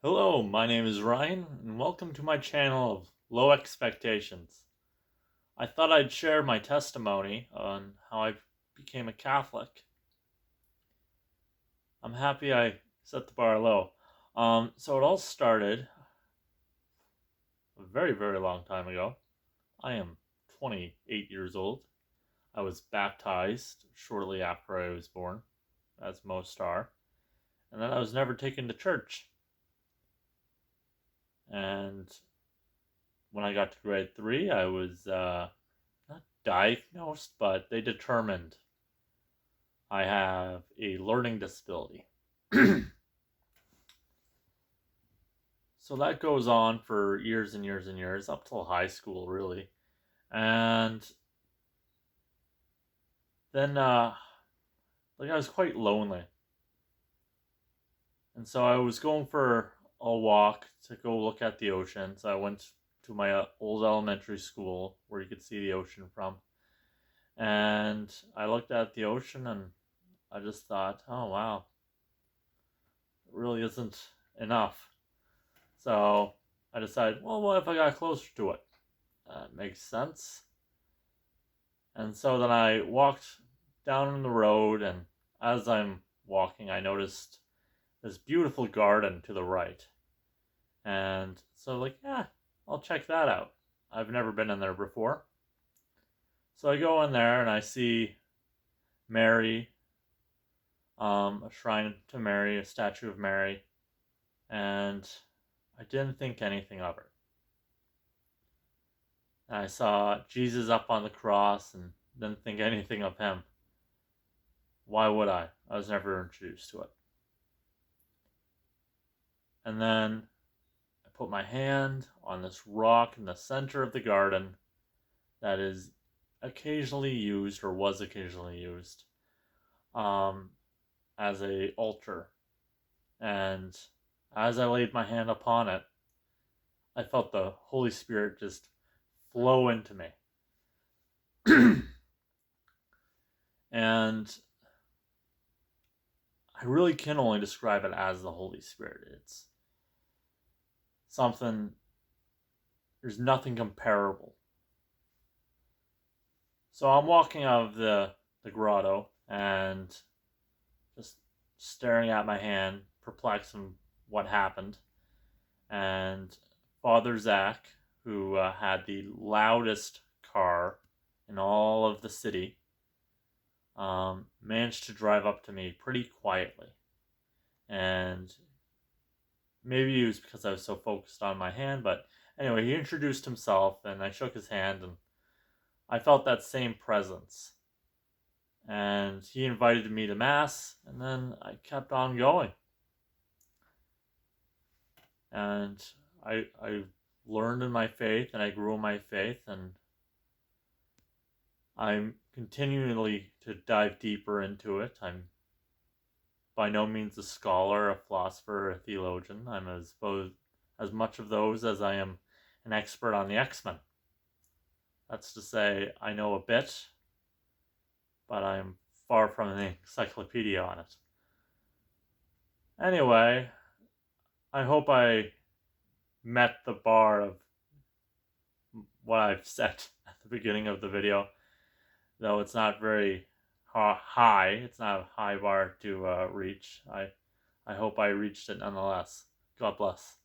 Hello, my name is Ryan, and welcome to my channel of Low Expectations. I thought I'd share my testimony on how I became a Catholic. I'm happy I set the bar low. So it all started a very, very long time ago. I am 28 years old. I was baptized shortly after I was born, as most are, and then I was never taken to church. And when I got to grade 3, I was not diagnosed, but they determined I have a learning disability. So that goes on for years and years and years, up till high school, really. And then, I was quite lonely. And so I was going for a walk to go look at the ocean. So I went to my old elementary school where you could see the ocean from. And I looked at the ocean and I just thought, oh wow, it really isn't enough. So I decided, well, what if I got closer to it? Makes sense. And so then I walked down the road, and as I'm walking, I noticed this beautiful garden to the right. And so, yeah, I'll check that out. I've never been in there before. So I go in there and I see Mary, a shrine to Mary, a statue of Mary, and I didn't think anything of her. And I saw Jesus up on the cross and didn't think anything of him. Why would I? I was never introduced to it. And then I put my hand on this rock in the center of the garden that is occasionally used, or was occasionally used, um, as a altar. And as I laid my hand upon it, I felt the Holy Spirit just flow into me. And I really can only describe it as the Holy Spirit. It's something, there's nothing comparable. So I'm walking out of the grotto and just staring at my hand, perplexed on what happened. And Father Zach, who had the loudest car in all of the city, managed to drive up to me pretty quietly. And maybe it was because I was so focused on my hand, but anyway, he introduced himself and I shook his hand and I felt that same presence. And he invited me to Mass, and then I kept on going. And I learned in my faith and I grew in my faith, and I'm continually to dive deeper into it. I'm by no means a scholar, a philosopher, a theologian. I'm as much of those as I am an expert on the X-Men. That's to say, I know a bit, but I'm far from an encyclopedia on it. Anyway, I hope I met the bar of what I've set at the beginning of the video, though it's not very high. It's not a high bar to reach. I hope I reached it nonetheless. God bless.